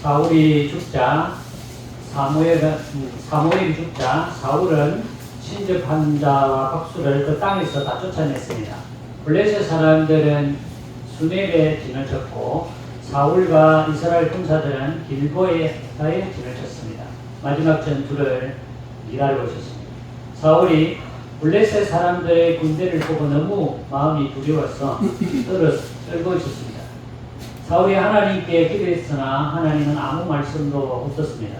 사울이 죽자 사무엘이 죽자 사울은 신접 환자와 박수를 그 땅에서 다 쫓아냈습니다. 블레셋 사람들은 수렙에 진을 쳤고 사울과 이스라엘 군사들은 길보에 진을 쳤습니다. 마지막 전투를 기다리고 있었습니다. 사울이 블레셋 사람들의 군대를 보고 너무 마음이 두려워서 떨고 있었습니다. 사울이 하나님께 기도했으나 하나님은 아무 말씀도 없었습니다.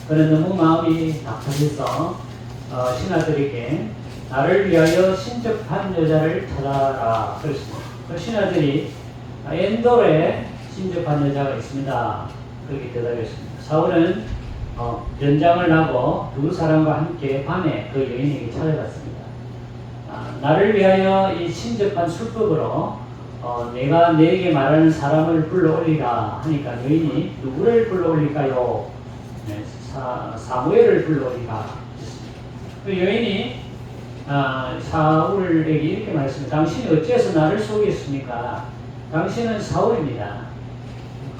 그는 너무 마음이 답답해서 신하들에게 나를 위하여 신접한 여자를 찾아라 그랬습니다. 그 신하들이 엔돌에 신접한 여자가 있습니다. 그렇게 대답했습니다. 사울은 연장을 하고 두 사람과 함께 밤에 그 여인에게 찾아갔습니다. 나를 위하여 이 신접한 수법으로 내가 내게 말하는 사람을 불러올리라 하니까 여인이 누구를 불러올릴까요? 네, 사무엘을 불러올리라. 그 여인이 사울에게 이렇게 말했습니다. 당신이 어째서 나를 속였습니까? 당신은 사울입니다.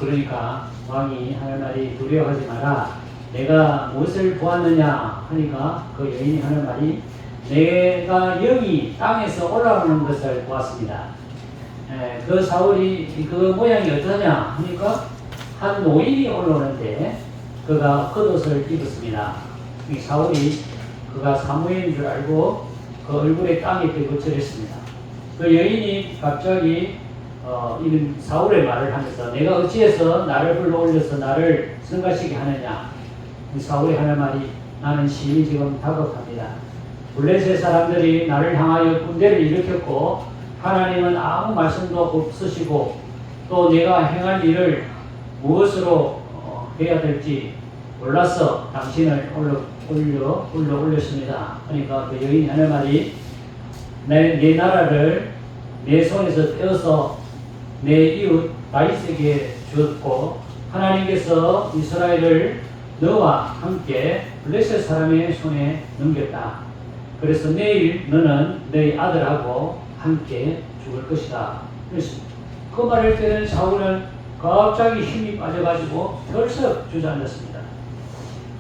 그러니까 왕이 하는 말이 두려워하지 마라. 내가 무엇을 보았느냐 하니까 그 여인이 하는 말이 내가 영이 땅에서 올라오는 것을 보았습니다. 그 사울이 그 모양이 어떠냐 하니까 한 노인이 올라오는데 그가 겉옷을 입었습니다. 이 사울이 그가 사무엘인 줄 알고 그 얼굴에 땅에 대고 절했습니다. 그 여인이 갑자기 이런 사울의 말을 하면서 내가 어찌해서 나를 불러올려서 나를 성가시게 하느냐. 사울이 하는 말이 나는 심히 지금 다급합니다. 블레셋 사람들이 나를 향하여 군대를 일으켰고 하나님은 아무 말씀도 없으시고 또 내가 행할 일을 무엇으로 해야 될지 몰라서 당신을 올렸습니다. 그러니까 그 여인이 하는 말이 내 나라를 내 손에서 떼어서 내 이웃 다윗에게 주었고 하나님께서 이스라엘을 너와 함께 블레셋 사람의 손에 넘겼다. 그래서 내일 너는 너희 아들하고 함께 죽을 것이다. 그랬습니다. 그 말할 때는 사울은 갑자기 힘이 빠져가지고 털썩 주저앉았습니다.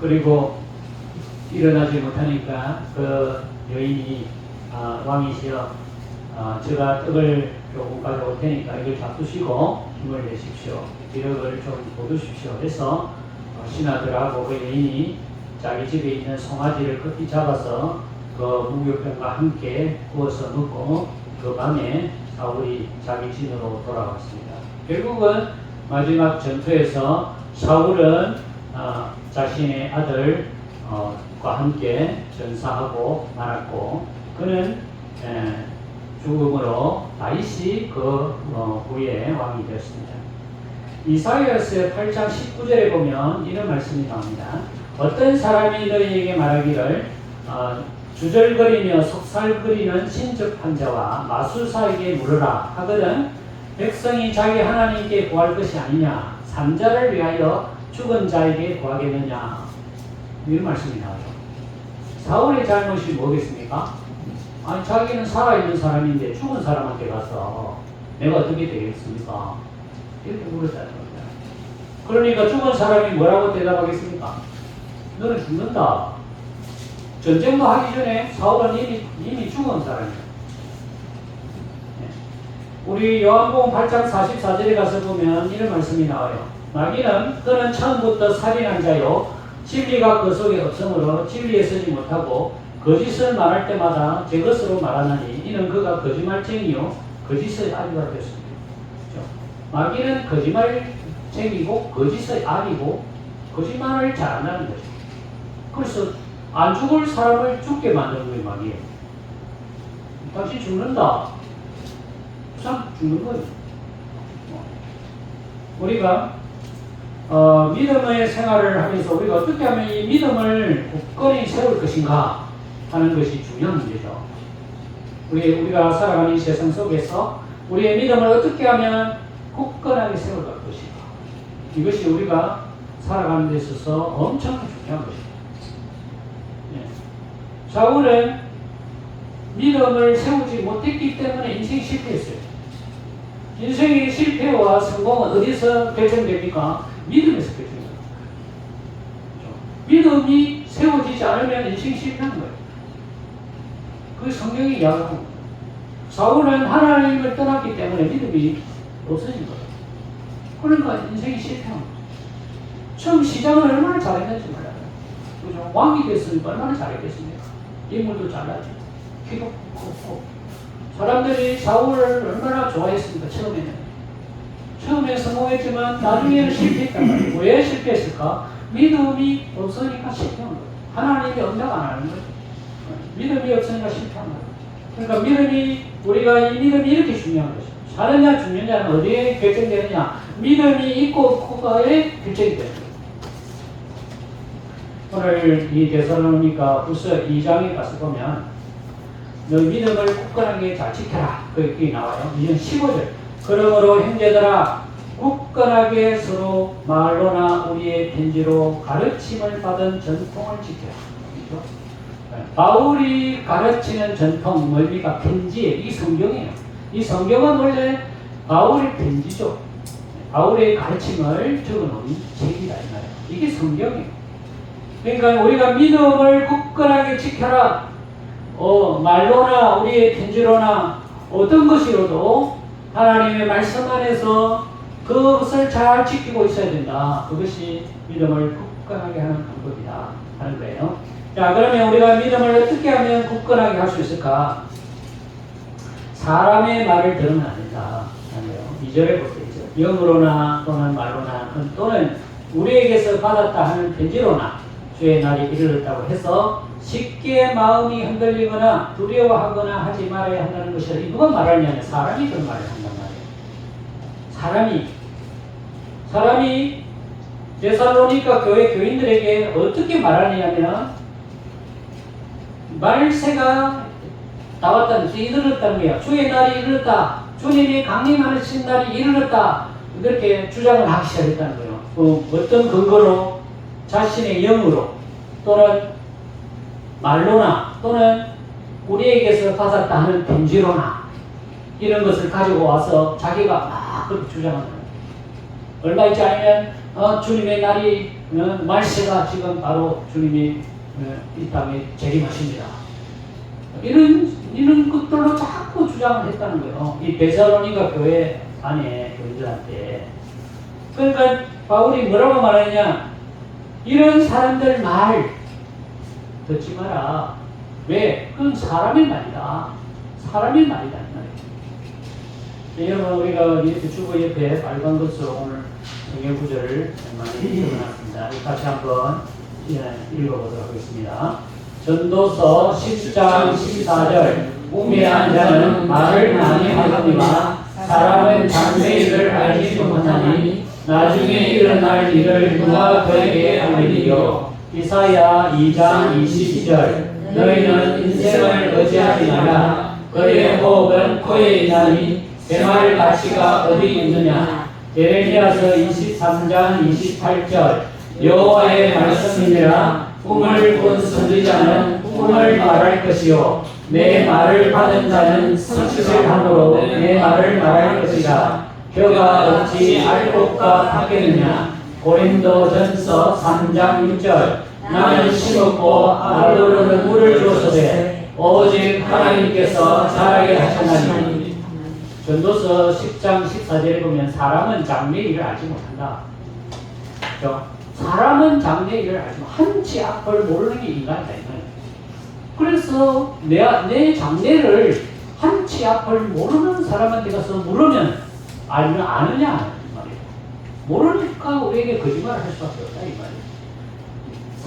그리고 일어나지 못하니까 그 여인이 왕이시여 제가 떡을 조금 가져올 테니까 이걸 잡수시고 힘을 내십시오. 기력을 좀 돋우십시오. 해서 신하들하고 그 여인이 자기 집에 있는 송아지를 급히 잡아서 그 무교병과 함께 구워서 먹고 그 밤에 사울이 자기 진으로 돌아갔습니다. 결국은 마지막 전투에서 사울은 자신의 아들과 함께 전사하고 말았고 그는 죽음으로 다윗이 그 후에 왕이 되었습니다. 이사야서 8장 19절에 보면 이런 말씀이 나옵니다. 어떤 사람이 너희에게 말하기를 주절거리며 속살거리는 신접한 자와 마술사에게 물으라 하거든 백성이 자기 하나님께 구할 것이 아니냐 산자를 위하여 죽은 자에게 구하겠느냐 이런 말씀이 나오죠. 사울의 잘못이 뭐겠습니까? 아니 자기는 살아있는 사람인데 죽은 사람한테 가서 내가 어떻게 되겠습니까? 이렇게 물었다는 겁니다. 그러니까 죽은 사람이 뭐라고 대답하겠습니까? 너는 죽는다. 전쟁도 하기 전에 사울은 이미 죽은 사람이에요. 우리 요한복음 8장 44절에 가서 보면 이런 말씀이 나와요. 마귀는 그는 처음부터 살인한 자요 진리가 그 속에 없으므로 진리에 서지 못하고 거짓을 말할 때마다 제 것으로 말하나니 이는 그가 거짓말쟁이요 거짓의 아비가 되었습니다. 그렇죠? 마귀는 거짓말쟁이고 거짓의 아비고 거짓말을 잘한다는 거죠. 그래서 안 죽을 사람을 죽게 만드는 거예요. 마귀예요. 당신 죽는다. 참 죽는 거예요. 우리가 믿음의 생활을 하면서 우리가 어떻게 하면 이 믿음을 굳건히 세울 것인가 하는 것이 중요한 문제죠. 우리가 살아가는 이 세상 속에서 우리의 믿음을 어떻게 하면 굳건하게 세울 것인가. 이것이 우리가 살아가는 데 있어서 엄청 중요한 것입니다. 사울은 믿음을 세우지 못했기 때문에 인생이 실패했어요. 인생의 실패와 성공은 어디서 결정됩니까? 믿음에서 결정됩니다. 믿음이 세워지지 않으면 인생이 실패하는 거예요. 그게 성경이 이야기하는 거예요. 사울은 하나님을 떠났기 때문에 믿음이 없어진 거예요. 그러니까 인생이 실패한 거예요. 처음 시작을 얼마나 잘했는지 몰라요. 그죠? 왕이 됐으니까 얼마나 잘했겠습니까? 인물도 잘나죠. 키도 크고. 사람들이 사울을 얼마나 좋아했습니까? 처음에 성공했지만 나중에는 실패했단 말이에요. 왜 실패했을까? 믿음이 없으니까 실패한 거예요. 하나님이 응답 안 하는 거죠. 믿음이 없으니까 실패한 거예요. 그러니까 우리가 이 믿음이 이렇게 중요한 거죠. 사느냐 죽느냐는 어디에 결정되느냐? 믿음이 있고 없고에 결정이 되는 거예요. 오늘 이 데살로니가 후서 2장에 가서 보면 너 믿음을 굳건하게 잘 지켜라. 그게 나와요. 2장 15절. 그러므로 형제들아 굳건하게 서로 말로나 우리의 편지로 가르침을 받은 전통을 지켜라. 그렇죠? 바울이 가르치는 전통 뭡니까? 편지예요. 이 성경이에요. 이 성경은 원래 바울의 편지죠. 바울의 가르침을 적어놓은 책이다 이 말이에요. 이게 성경이에요. 그러니까 우리가 믿음을 굳건하게 지켜라. 말로나 우리의 편지로나 어떤 것이로도 하나님의 말씀 안에서 그것을 잘 지키고 있어야 된다. 그것이 믿음을 굳건하게 하는 방법이다 하는 거예요. 자, 그러면 우리가 믿음을 어떻게 하면 굳건하게 할 수 있을까? 사람의 말을 들으면 안 된다 하는 거예요. 2절에 보세요. 영으로나 또는 말로나 또는 우리에게서 받았다 하는 편지로나 주의 날이 이르렀다고 해서 쉽게 마음이 흔들리거나 두려워하거나 하지 말아야 한다는 것이라. 누가 말하냐면 사람이 그런 말을 한단 말이에요. 사람이 데살로니가 교회 교인들에게 어떻게 말하느냐면 말세가 나왔다는 것이 이르렀다는 거예요. 주의 날이 이르렀다. 주님이 강림하신 날이 이르렀다. 그렇게 주장을 하기 시작했다는 거예요. 어떤 근거로? 자신의 영으로 또는 말로나 또는 우리에게서 받았다 하는 편지로나 이런 것을 가지고 와서 자기가 막 그렇게 주장하는 거예요. 얼마 있지 않으면 주님의 날이 말세가 지금 바로 주님이 이 땅에 재림하십니다. 이런 것들로 자꾸 주장을 했다는 거예요. 이 데살로니가 교회 안에 교인들한테. 그러니까 바울이 뭐라고 말하느냐? 이런 사람들 말 듣지 마라. 왜? 그건 사람의 말이다. 사람의 말이다. 여러분, 우리가 이렇게 주보 옆에 빨간 것으로 오늘 성경 구절을 많이 적어놨습니다. 같이 한번 읽어보도록 하겠습니다. 전도서 10장 14절. 우매한 자는 말을 많이 하거니와 사람은 장래 일을 알지 못하니 나중에 일어날 일을 누가 그에게 알리리요. 이사야 2장 22절. 너희는 인생을 의지하지 마라. 그의 호흡은 코에 있나니 새 말 가치가 어디 있느냐. 예레미야서 23장 28절. 여호와의 말씀이니라. 꿈을 꾼 선지자는 꿈을 말할 것이요 내 말을 받은 자는 성취를 함으로 내 말을 말할 것이라. 벼가 어찌 알곡과 같겠느냐. 고린도전서 3장 6절. 나는 심었고 아브라함은 물을 주었으되 오직 하나님께서 자라게 하셨나니. 전도서 10장 14절에 보면 사람은 장래 일을 알지 못한다. 그렇죠? 사람은 장래 일을 알지 못한다. 한치 앞을 모르는 게 인간이다. 그래서 내 장래를 한치 앞을 모르는 사람한테 가서 물으면 아느냐 말이에요. 모르니까 우리에게 거짓말을 할 수밖에 없다 이 말이에요.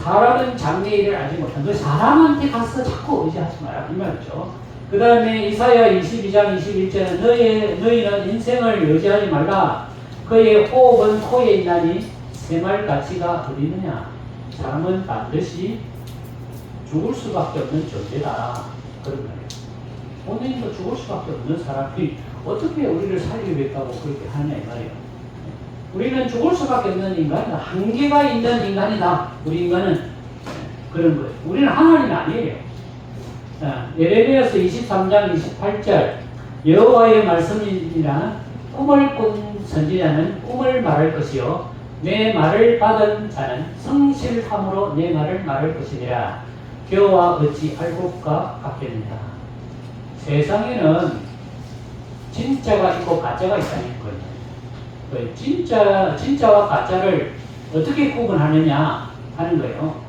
사람은 장래 일을 알지 못한다. 그 사람한테 가서 자꾸 의지하지 마라 이 말이죠. 그 다음에 이사야 22장 21절은 너희는 인생을 의지하지 말라. 그의 호흡은 코에 있나니 새말 가치가 어디 있느냐. 사람은 반드시 죽을 수밖에 없는 존재다. 그런 거예요. 본인도 죽을 수밖에 없는 사람이 어떻게 우리를 살리겠다고 그렇게 하냐 이 말이에요. 우리는 죽을 수밖에 없는 인간이다. 한계가 있는 인간이다. 우리 인간은 그런 거예요. 우리는 하나님이 아니에요. 예레미야서 23장 28절. 여호와의 말씀이니라. 꿈을 꾼 선지자는 꿈을 말할 것이요 내 말을 받은 자는 성실함으로 내 말을 말할 것이니라. 교와 어찌 알곡과 같겠느냐. 세상에는 진짜가 있고 가짜가 있다는 거예요. 진짜와 가짜를 어떻게 구분하느냐 하는 거예요.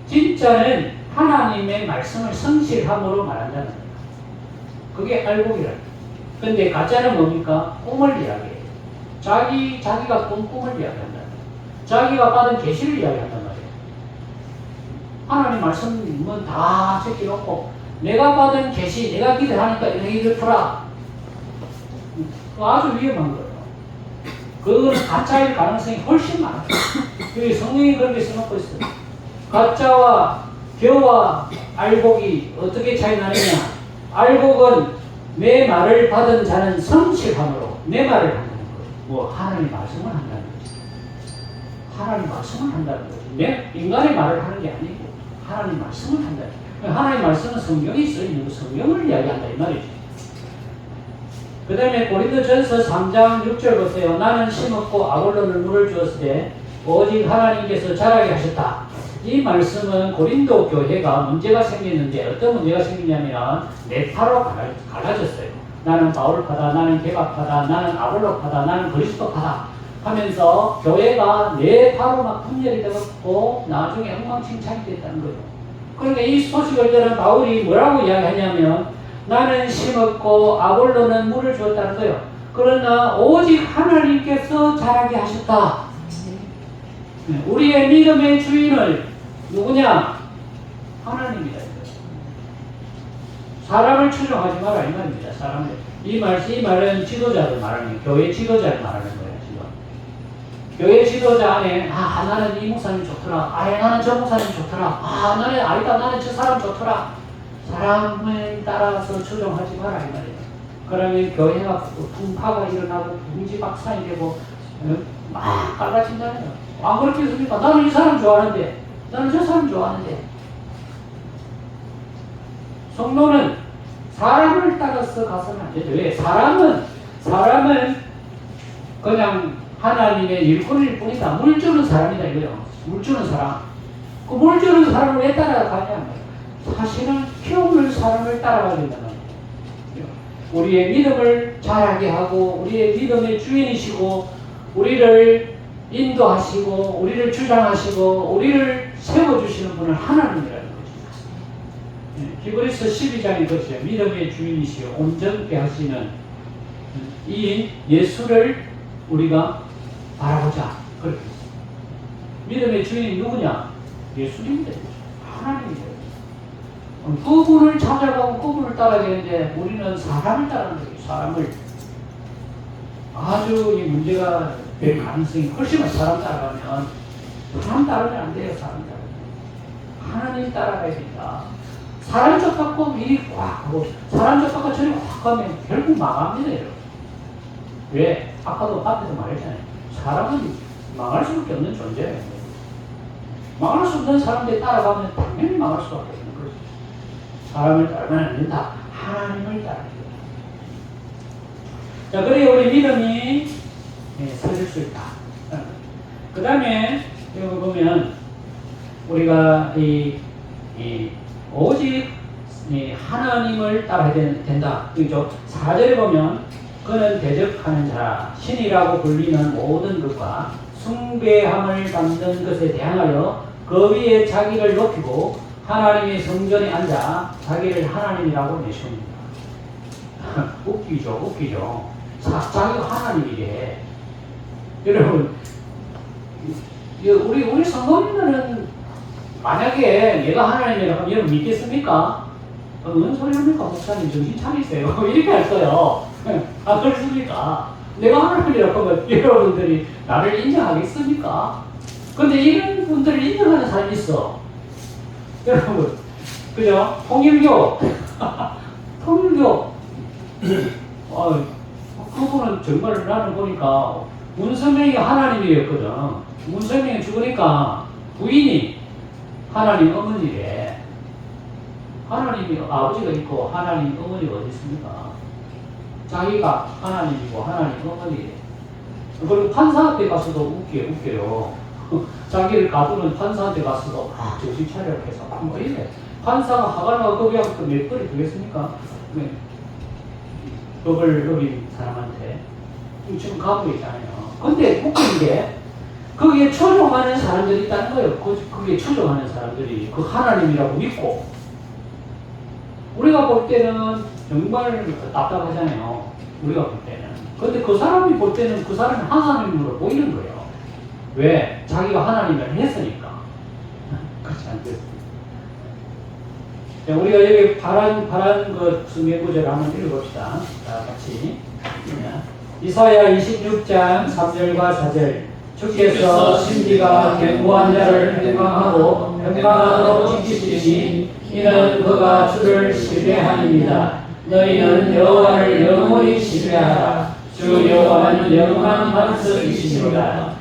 진짜는 하나님의 말씀을 성실함으로 말한다는 거예요. 그게 알곡이라는 거예요. 근데 가짜는 뭡니까? 꿈을 이야기해요. 자기가 꾼 꿈을 이야기한다. 자기가 받은 계시를 이야기한단 말이에요. 하나님 말씀은 다 제껴놓고 내가 받은 계시, 내가 기도하니까 이렇더라. 아주 위험한 거예요. 그거는 가짜일 가능성이 훨씬 많아요. 여기 성경이 그렇게 써놓고 있어요. 가짜와 교와 알곡이 어떻게 차이 나느냐. 알곡은 내 말을 받은 자는 성실함으로 내 말을 한다는 거예요. 뭐 하나님 말씀을 한다는 거죠. 하나님 말씀을 한다는 거죠. 내 인간의 말을 하는 게 아니고 하나님 말씀을 한다는 거예요. 하나님 말씀은 성경에 써있는 성경을 이야기한다 이 말이죠. 그 다음에 고린도전서 3장 6절 보세요. 나는 심었고 아볼로는 물을 주었을 때 오직 하나님께서 자라게 하셨다. 이 말씀은 고린도 교회가 문제가 생겼는데 어떤 문제가 생기냐면 네파로 갈라졌어요. 나는 바울파다, 나는 개바파다, 나는 아볼로파다, 나는 그리스도파다 하면서 교회가 네파로 막 분열이 되었고 나중에 엉망진창이 됐다는 거예요. 그러니까 이 소식을 들은 바울이 뭐라고 이야기하냐면 나는 심었고 아볼로는 물을 주었다는 거예요. 그러나 오직 하나님께서 자라게 하셨다. 우리의 믿음의 주인을 누구냐? 하나님이다. 사람을 추종하지 마라 이 말입니다. 사람을. 이 말은 지도자를 말하는 거예요. 교회 지도자를 말하는 거예요. 지금. 교회 지도자 안에 나는 이 목사님 좋더라. 나는 저 목사님 좋더라. 나는 저 사람 좋더라. 사람을 따라서 추종하지 마라 이 말이에요. 그러면 교회가 분파가 일어나고 궁지박산이 되고 막 갈라진다는 거예요. 그렇게 했습니까? 나는 이 사람 좋아하는데 나는 저 사람 좋아하는데. 성도는 사람을 따라서 가서는 안 되죠. 왜? 사람은 그냥 하나님의 일꾼일 뿐이다. 물 주는 사람이다 이거요. 물 주는 사람. 그 물 주는 사람을 왜 따라가냐? 사실은 피 없는 사람을 따라가야 된다는 거예요. 우리의 믿음을 자라게 하고 우리의 믿음의 주인이시고 우리를 인도하시고 우리를 주장하시고 우리를 세워주시는 분은 하나님이라는 거죠. 히브리서 12장에 그렇죠. 믿음의 주인이시요 온전케 하시는 이 예수를 우리가 바라보자. 그렇게 믿음의 주인이 누구냐? 예수님입니다. 하나님입니다. 그분을 찾아가고 그분을 따라야 되는데 우리는 사람을 따르는 거예요. 사람을. 아주 이 문제가 될 가능성이 훨씬 많아요. 사람 따라가면. 사람 따르면 안 돼요. 사람 따르면. 하나님 따라가야 된다. 사람 쫓아고 이리 확 하고 사람 쫓아가 저리 확 가면 결국 망합니다. 여러분. 왜? 아까도 앞에서 말했잖아요. 사람은 망할 수밖에 없는 존재예요. 망할 수 없는 사람들이 따라가면 당연히 망할 수밖에 없는 거죠. 사람을 따르면 안 된다. 하나님을 따라야 된다. 자, 그래야 우리 믿음이 서질 수 있다. 그 다음에 여기 보면 우리가 오직 하나님을 따라야 된다. 그죠? 4절에 보면 그는 대적하는 자라 신이라고 불리는 모든 것과 숭배함을 받는 것에 대항하여 그 위에 자기를 높이고 하나님의 성전에 앉아 자기를 하나님이라고 내세웁니다. 웃기죠. 자기가 하나님이래. 여러분, 우리 성도님들은 만약에 내가 하나님이라고 하면 여러분 믿겠습니까? 뭔 소리 합니까? 목사님 정신 차리세요. 이렇게 할 거예요. 그렇습니까? 내가 하나님이라고 하면 여러분들이 나를 인정하겠습니까? 근데 이런 분들을 인정하는 사람이 있어. 여러분, 그죠? 통일교. 그분은 정말 나는 보니까 문선명이 하나님이었거든. 문선명이 죽으니까 부인이 하나님 어머니래. 하나님이 아버지가 있고 하나님 어머니가 어디 있습니까? 자기가 하나님이고 하나님 어머니래. 그리고 판사한테 가서도 웃겨요. 자기를 가두는 판사한테 가서도 정신 차리라 해서 뭐 이래. 판사가 화가 나고 거기하고 또 몇 벌이 되겠습니까? 네. 법을 어긴 사람한테 지금 가고 있잖아요. 근데 웃긴 게 거기에 초종하는 사람들이 있다는 거예요. 거기에 초종하는 사람들이 그 하나님이라고 믿고 우리가 볼 때는 정말 답답하잖아요. 우리가 볼 때는. 근데 그 사람이 볼 때는 그 사람이 하나님으로 보이는 거예요. 왜? 자기가 하나님을 했으니까. 그렇지 않겠습니까? 우리가 여기 파란 그 성경구절 한번 읽어봅시다. 자, 같이. 이사야 26장 3절과 4절. 주께서 신비가 견고한 자를 평강하고 평강으로 지키시니 이는 그가 주를 신뢰하니이다. 너희는 여호와를 영원히 신뢰하라. 주 여호와는 영원한 반석이시니라.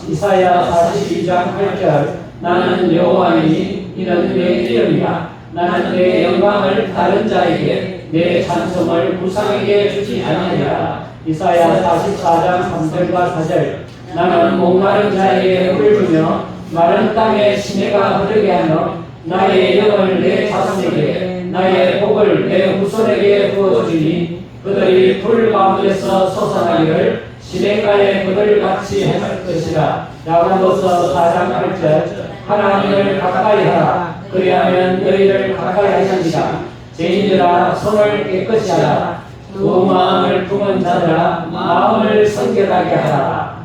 이사야 42장 8절. 나는 여호와이니 이는 내 이름이라. 나는 내 영광을 다른 자에게 내 찬송을 무상에게 주지 아니하리라. 이사야 44장 3절과 4절. 나는 목마른 자에게 물을 주며 마른 땅에 시내가 흐르게 하며 나의 영을 내 자손에게 나의 복을 내 후손에게 부어주니 그들이 불 가운데서 솟아나기를 시내가에 그들같이 할 것이라. 야고보서 4장 8절. 하나님을 가까이 하라. 그리하면 너희를 가까이 하시리라. 죄인들아 손을 깨끗이 하라. 두 마음을 품은 자들아 마음을 성결하게 하라.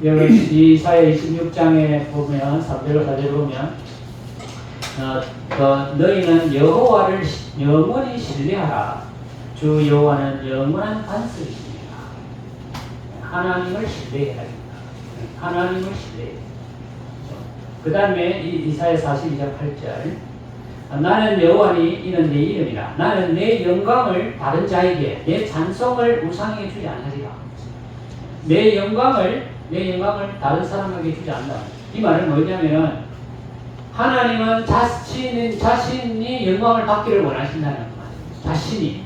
여기 이사야 26장에 보면 3절 4절 보면 너희는 여호와를 영원히 신뢰하라. 주 여호와는 영원한 반석이십니다. 하나님을 신뢰해야 합니다. 하나님을 신뢰해야 합니다. 그 다음에 이사야 42장 8절. 나는 여호와니 이는 내 이름이라. 나는 내 영광을 다른 자에게 내 찬송을 우상에게 주지 않으리라. 내 영광을 다른 사람에게 주지 않는다. 이 말은 뭐냐면 하나님은 자신이 영광을 받기를 원하신다는 말이에요. 자신이.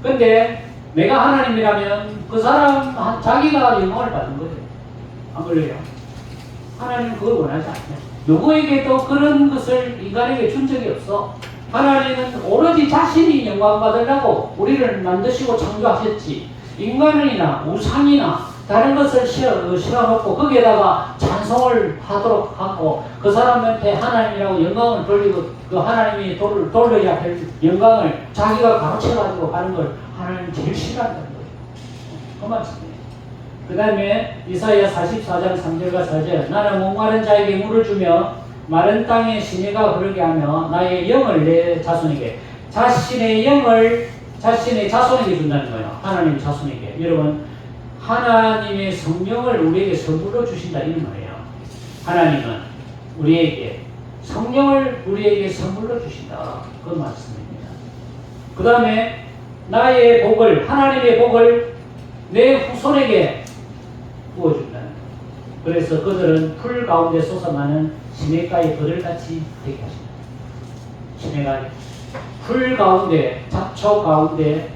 근데 내가 하나님이라면 그 사람 자기가 영광을 받는 거죠. 안 그래요? 하나님은 그걸 원하지 않아요. 누구에게도 그런 것을 인간에게 준 적이 없어. 하나님은 오로지 자신이 영광 받으려고 우리를 만드시고 창조하셨지. 인간이나 우상이나 다른 것을 씌워놓고 거기에다가 찬송을 하도록 하고 그 사람한테 하나님이라고 영광을 돌리고 그 하나님이 돌려야 할 영광을 자기가 가로채가지고 하는 걸 하나님 제일 싫어한다는 거예요. 그 말씀이에요. 그 다음에 이사야 44장 3절과 4절. 나는 목마른 자에게 물을 주며 마른 땅에 시내가 흐르게 하며 나의 영을 내 자손에게 자신의 자손에게 준다는 거예요. 하나님 자손에게. 여러분 하나님의 성령을 우리에게 선물로 주신다 이런 말이에요. 하나님은 우리에게 성령을 우리에게 선물로 주신다. 그 말씀입니다. 그 다음에 나의 복을 하나님의 복을 내 후손에게 부어준다는 거예요. 그래서 그들은 풀 가운데 솟아나는 시냇가의 그들같이 되게 하십니다. 시냇가 풀 가운데 잡초 가운데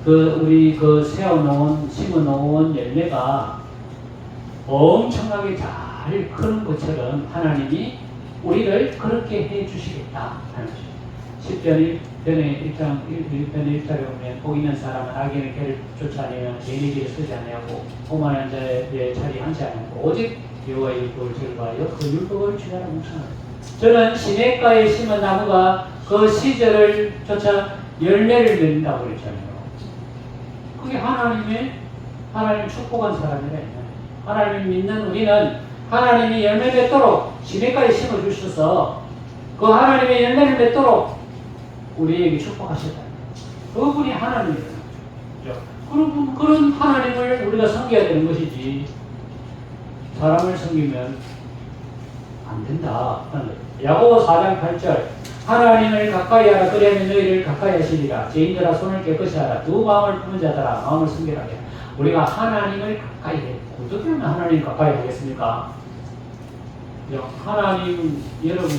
우리 심어놓은 열매가 엄청나게 잘 크는 것처럼 하나님이 우리를 그렇게 해 주시겠다 하는 것입니다. 10편 1편의 1절에 보면 복 있는 사람은 악인의 길을 쫓아내며 죄인의 길을 서지 아니하고 오만한 자의 자리에 앉지 않고 오직 여호와의 율법을 즐거워하여 그 율법을 주야라 묵상하라. 저는 시냇가에 심은 나무가 그 시절을 쫓아 열매를 맺는다고 그랬잖아요. 그게 하나님 축복한 사람이라. 하나님 믿는 우리는 하나님이 열매 맺도록 시냇가에 심어주셔서 그 하나님의 열매를 맺도록 우리에게 축복하셨다. 그분이 하나님이라는 거죠. 그런 하나님을 우리가 섬겨야 되는 것이지 사람을 섬기면 안 된다 하는 거죠. 야고보 4장 8절. 하나님을 가까이 하라. 그리하면 너희를 가까이 하시리라. 죄인들아 손을 깨끗이 하라. 두 마음을 품은 자들아 마음을 섬기라게. 우리가 하나님을 가까이 해. 어떻게 하면 하나님 가까이 하겠습니까? 하나님 여러분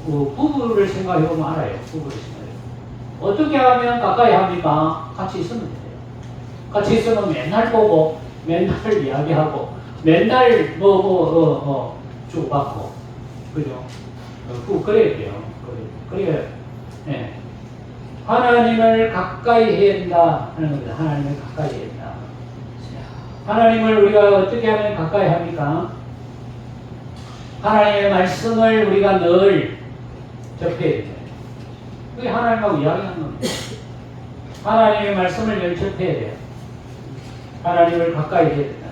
부부를 생각해보면 알아요. 부부를 생각해보면 어떻게 하면 가까이 합니까? 같이 있으면 돼요. 같이 있으면 맨날 보고 맨날 이야기하고 맨날 주고받고 그죠? 그래야 돼요. 그래야 예. 하나님을 가까이 해야 된다 하는 겁니다. 하나님을 가까이 해야 된다. 하나님을 우리가 어떻게 하면 가까이 합니까? 하나님의 말씀을 우리가 늘 접해야 돼요. 그게 하나님하고 이야기하는 겁니다. 하나님의 말씀을 늘 접해야 돼요. 하나님을 가까이 해야 된다.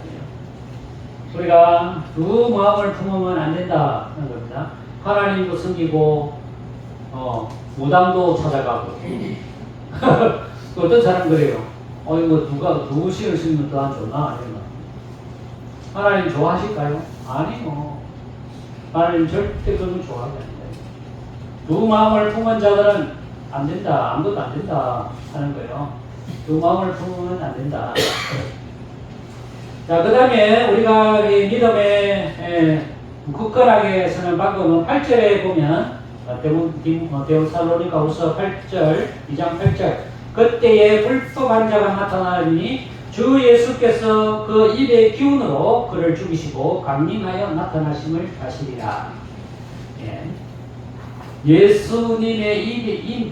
우리가 두 마음을 품으면 안 된다 하는 겁니다. 하나님도 섬기고 무당도 찾아가고 어떤 사람 그래요. 누가 누구 신을 신으면 더 안 좋나? 하나님 좋아하실까요? 아니요. 하나님 절대 그런 거 좋아하지 않는다. 두 마음을 품은 자들은 안 된다. 아무것도 안 된다 하는 거예요. 두 마음을 품으면 안 된다. 자, 그 다음에 우리가 이 믿음에 굳건하게 서는 방법은 8절에 보면 데살로니가후서 8절, 2장 8절 그때에 불법한 자가 나타나니 주 예수께서 그 입의 기운으로 그를 죽이시고 강림하여 나타나심을 하시리라. 예수님의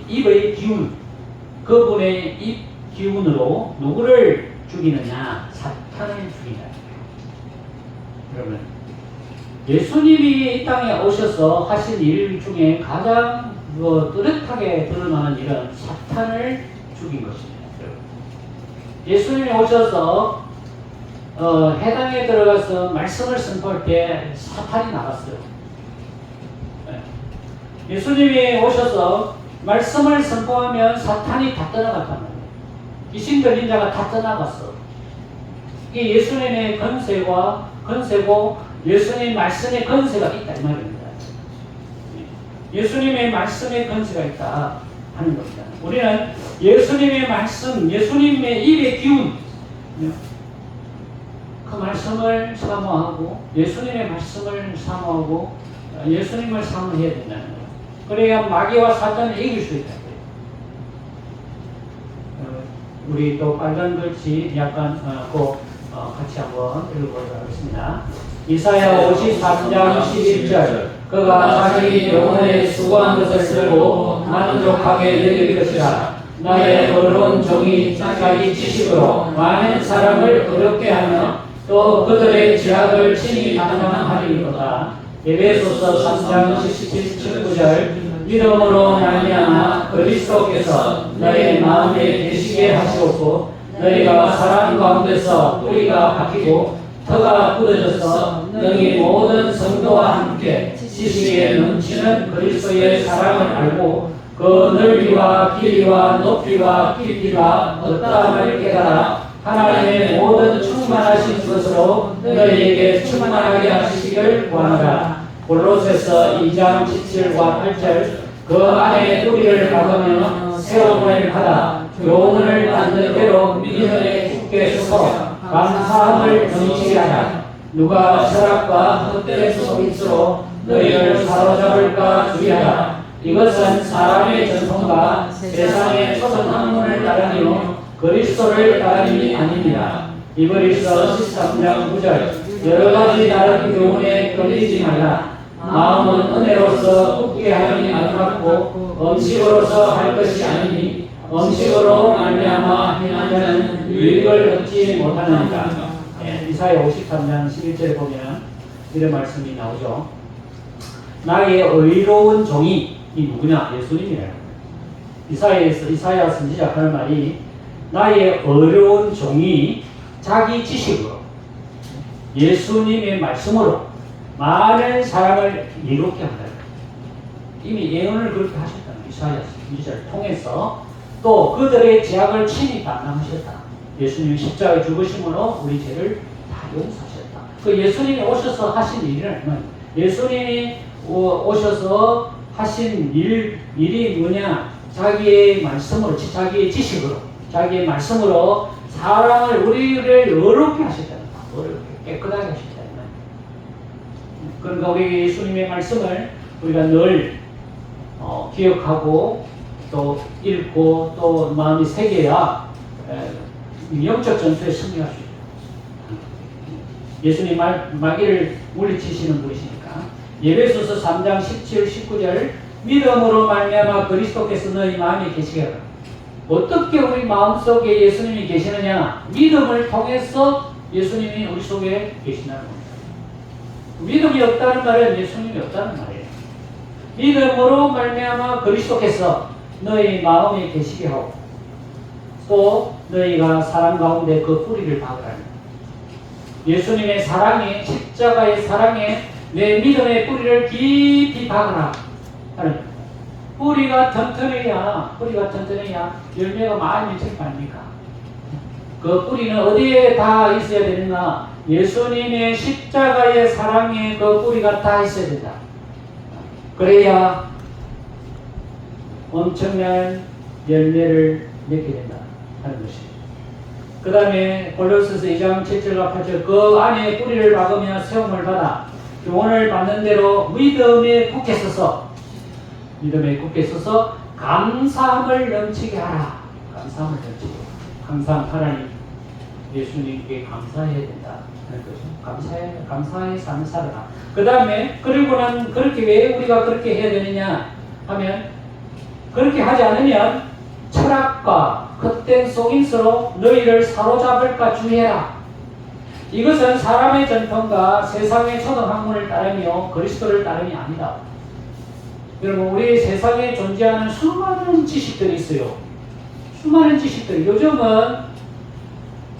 입의 기운, 그분의 입 기운으로 누구를 죽이느냐? 사탄을 죽이다. 여러분, 예수님이 이 땅에 오셔서 하신 일 중에 가장 뚜렷하게 드러나는 일은 사탄을 죽인 것입니다. 예수님이 오셔서 해당에 들어가서 말씀을 선포할 때 사탄이 나갔어요. 예수님이 오셔서 말씀을 선포하면 사탄이 다 떠나갔단 말이에요. 귀신 들린 자가 다 떠나갔어. 이게 예수님의 건세고 예수님 말씀의 건세가 있다 이 말입니다. 예수님의 말씀의 건세가 있다 하는 겁니다. 우리는 예수님의 말씀, 예수님의 입의 기운, 그 말씀을 사모하고 예수님의 말씀을 사모하고 예수님을 사모해야 된다는 거예요. 그래야 마귀와 사탄을 이길 수 있다. 우리 또 빨간 글씨 약간 같이 한번 읽어보도록 하겠습니다. 이사야 53장 11절 그가 자기 영혼에 수고한 것을 쓰고 만족하게 여길 것이라. 나의 어려운 종이 자기 지식으로 많은 사람을 어렵게 하며 또 그들의 죄악을 친히 담당하리로다. 에베소서 3장 17, 19절 믿음으로 말미암아 그리스도께서 너의 마음에 계시게 하시옵고 너희가 사랑 가운데서 뿌리가 박히고 터가 굳어져서 너희 모든 성도와 함께 지식에 넘치는 그리스도의 사랑을 알고 그 넓이와 길이와 높이와 깊이가 어떠함을 깨달아 하나님의 모든 충만하신 것으로 너희에게 충만하게 하시기를 원하라. 골로새서 2장 17과 8절 그 안에 뿌리를 박으며 세움을 받아 교훈을 받는 대로 믿음에 굳게 서서 감사함을 넘치게 하라. 누가 철학과 헛된 속임수로 너희를 사로잡을까 주의하라. 이것은 사람의 전통과 세상의 초선 학문을 따르며 그리스도를 따르니 아닙니다. 이브리서 13장 9절 여러 가지 다른 교훈에 끌리지 말라. 마음은 은혜로서 웃게 하니 아름답고 음식으로서 할 것이 아니니 음식으로 말미암아 행한 자는 유익을 얻지 못하느니라. 이사야 53장 11절에 보면 이런 말씀이 나오죠. 나의 의로운 종이 이 누구냐? 예수님이래요. 이사야 선지자가 하는 말이 나의 어려운 종이 자기 지식으로 예수님의 말씀으로 많은 사람을 이롭게 한다. 이미 예언을 그렇게 하셨다는 이사야 선지자를 통해서 또 그들의 죄악을 친히 담당하셨다. 예수님이 십자가에 죽으심으로 우리 죄를 다 용서하셨다. 그 예수님이 오셔서 하신 일은 예수님이 오셔서 하신 일이 뭐냐? 자기의 말씀으로, 자기의 지식으로, 자기의 말씀으로 사람을 우리를 어렵게 하셨다는 거예요. 어렵게 깨끗하게 하셨다는 거예요. 그러니까 우리 예수님의 말씀을 우리가 늘 기억하고 또 읽고 또 마음이 새겨야 영적 전투에 승리할 수 있다. 예수님 마귀를 물리치시는 분이시니까. 에베소서 3장 17, 19절 믿음으로 말미암아 그리스도께서 너희 마음에 계시게 하라. 어떻게 우리 마음속에 예수님이 계시느냐? 믿음을 통해서 예수님이 우리 속에 계신다는 겁니다. 믿음이 없다는 말은 예수님이 없다는 말이에요. 믿음으로 말미암아 그리스도께서 너희 마음에 계시게 하고 또 너희가 사랑 가운데 그 뿌리를 박으라는 예수님의 사랑에 십자가의 사랑에 내 믿음의 뿌리를 깊이 박으라 하는 뿌리가 튼튼해야 열매가 많이 맺힐 거 아닙니까? 그 뿌리는 어디에 다 있어야 되는가? 예수님의 십자가의 사랑에 그 뿌리가 다 있어야 된다. 그래야 엄청난 열매를 맺게 된다 하는 것입니다. 그 다음에 골로새서 2장 7절과 8절 그 안에 뿌리를 박으며 세움을 받아 교훈을 받는 대로 믿음에 굳게 서서 감사함을 넘치게 하라. 감사함을 넘치게. 항상 하나님 예수님께 감사해야 된다 하는 거죠. 감사의 삶을 살아라. 그 다음에 그리고는 그렇게 왜 우리가 그렇게 해야 되느냐 하면 그렇게 하지 않으면 철학과 헛된 속임수로 너희를 사로잡을까 주의해라. 이것은 사람의 전통과 세상의 초등학문을 따르며 그리스도를 따름이 아니다. 여러분 우리 세상에 존재하는 수많은 지식들이 있어요. 수많은 지식들. 요즘은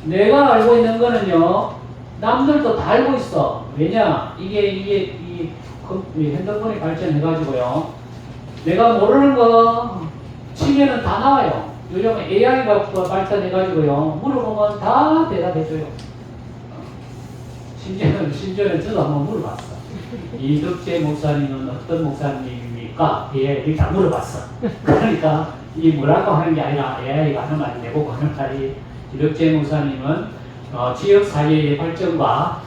내가 알고 있는 거는요 남들도 다 알고 있어. 왜냐 이게 핸드폰이 발전해가지고요 내가 모르는 거 치면은 다 나와요. 요즘 AI가 발전해가지고요 물어보면 다 대답해줘요. 심지어는 저도 한번 물어봤어. 이덕재 목사님은 어떤 목사님입니까? AI를 다 물어봤어. 그러니까 이 뭐라고 하는 게 아니라 AI가 하는 말이 내보고 하는 말이 이덕재 목사님은 지역사회의 발전과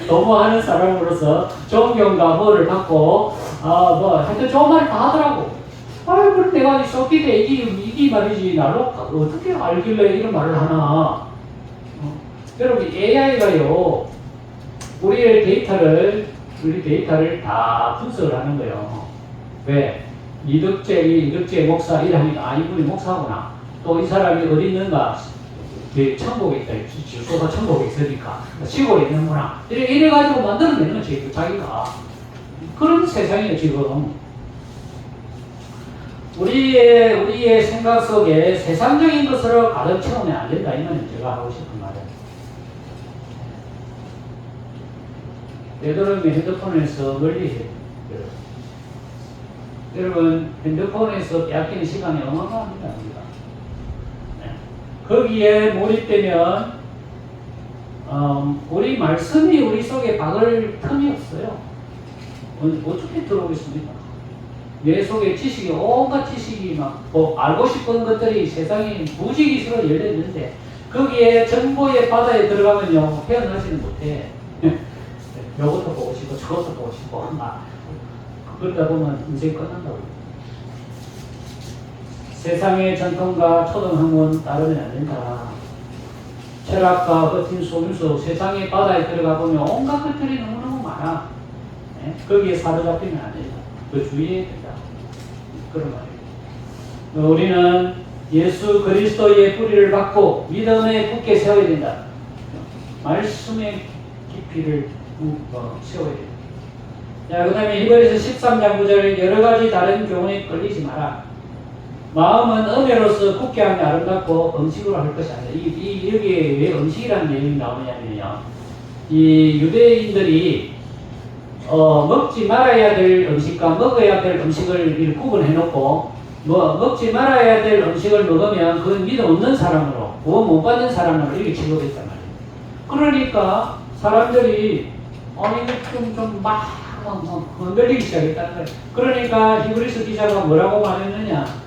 도모하는 사람으로서 존경과 뭐를 받고 하여튼 좋은 말을 다 하더라고. 그럼 내가 쏟기대 이게 말이지 나를 어떻게 알길래 이런 말을 하나. 여러분 AI가요 우리 데이터를 다 분석을 하는 거예요. 왜? 이덕재 목사 일하니까 이분이 목사구나. 또 이 사람이 어디 있는가? 천국에 있다. 주소가 천국에 있으니까 시골에 있는구나. 이래가지고 만들어내는 거지 자기가. 그런 세상이에요 지금. 우리의 생각 속에 세상적인 것으로 가득 채우면 안 된다. 이건 제가 하고 싶은 말이에요. 되도록이면 핸드폰에서 멀리 해요. 여러분 핸드폰에서 빼앗기는 시간이 어마어마합니다. 거기에 몰입되면 우리 말씀이 우리 속에 박을 틈이 없어요. 어떻게 들어오겠습니까? 뇌 속에 지식이 온갖 지식이 막 알고 싶은 것들이 세상에 무지기수로 열려있는데 거기에 정보의 바다에 들어가면요 헤어나지는 못해. 요것도 보고 싶고 저것도 보고 싶고 막 그러다 보면 인생 끝난다고. 세상의 전통과 초등학문 따르면 안 된다. 철학과 겉인 속임수 세상의 바다에 들어가 보면 온갖 것들이 너무너무 많아. 거기에 사로잡히면 안 된다. 그 주의해야 된다. 그런 말이에요. 우리는 예수 그리스도의 뿌리를 받고 믿음에 굳게 세워야 된다. 말씀의 깊이를 세워야 된다. 자, 그 다음에 히브리서 13장 9절 여러 가지 다른 교훈에 끌리지 마라. 마음은 은혜로서 굳게 하면 아름답고 음식으로 할 것이 아니라 여기에 왜 음식이라는 내용이 나오냐면요. 이 유대인들이 먹지 말아야 될 음식과 먹어야 될 음식을 구분해 놓고 먹지 말아야 될 음식을 먹으면 그건 믿음 없는 사람으로 구원 못 받는 사람으로 이렇게 취급했단 말이에요. 그러니까 사람들이 좀 흔들리기 시작했다는 거예요. 그러니까 히브리서 기자가 뭐라고 말했느냐.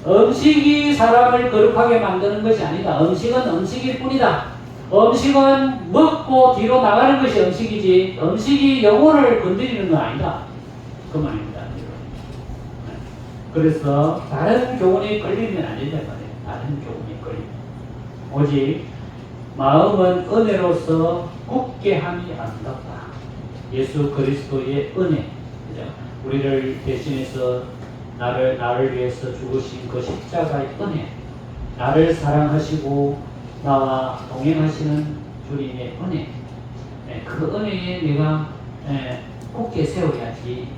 음식이 사람을 거룩하게 만드는 것이 아니다. 음식은 음식일 뿐이다. 음식은 먹고 뒤로 나가는 것이 음식이지 음식이 영혼을 건드리는 건 아니다. 그 말입니다. 그래서 다른 교훈이 끌리면 안 된단 말이에요. 다른 교훈이 끌리면. 오직 마음은 은혜로서 굳게 함이 아름답다. 예수 그리스도의 은혜, 그죠? 우리를 대신해서 나를 위해서 죽으신 그 십자가의 은혜, 나를 사랑하시고 나와 동행하시는 주님의 은혜, 그 은혜에 내가 굳게 세워야지.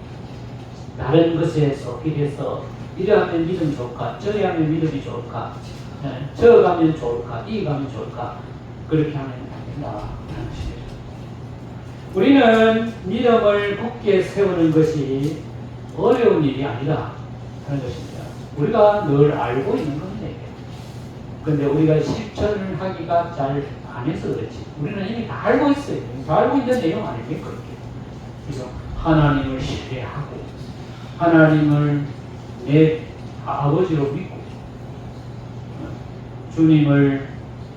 다른 것에 속기해서 이래 하면 믿음 좋을까, 저래 하면 믿음이 좋을까, 저 가면 좋을까, 이 가면 좋을까, 그렇게 하면 안 된다 하는 것이죠. 우리는 믿음을 굳게 세우는 것이 어려운 일이 아니다 하는 것입니다. 우리가 늘 알고 있는 건데, 근데 우리가 실천을 하기가 잘 안 해서 그렇지. 우리는 이미 다 알고 있어요. 다 알고 있는 내용 아니겠 그렇게. 그래서 하나님을 신뢰하고, 하나님을 내 아버지로 믿고, 주님을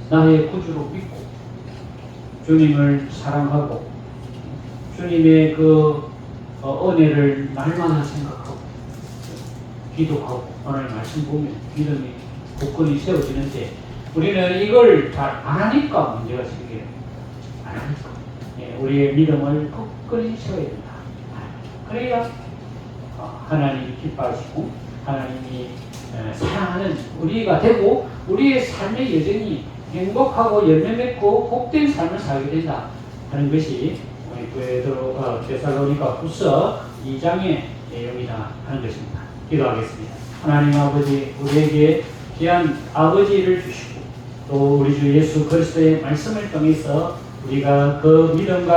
나의 구주로 믿고, 주님을 사랑하고, 주님의 그 은혜를 날마다 생각하고, 기도하고, 오늘 말씀 보면 믿음이 굳건히 세워지는데, 우리는 이걸 잘 안 하니까 문제가 생겨요. 안 하니까. 우리의 믿음을 굳건히 세워야 된다. 그래야 하나님이 기뻐하시고, 하나님이 사랑하는 우리가 되고, 우리의 삶의 여정이 행복하고 열매 맺고 복된 삶을 살게 된다 하는 것이 데살로니가 후서 2장의 내용이다 하는 것입니다. 기도하겠습니다. 하나님 아버지, 우리에게 귀한 아버지를 주시고 또 우리 주 예수 그리스도의 말씀을 통해서 우리가 그 믿음과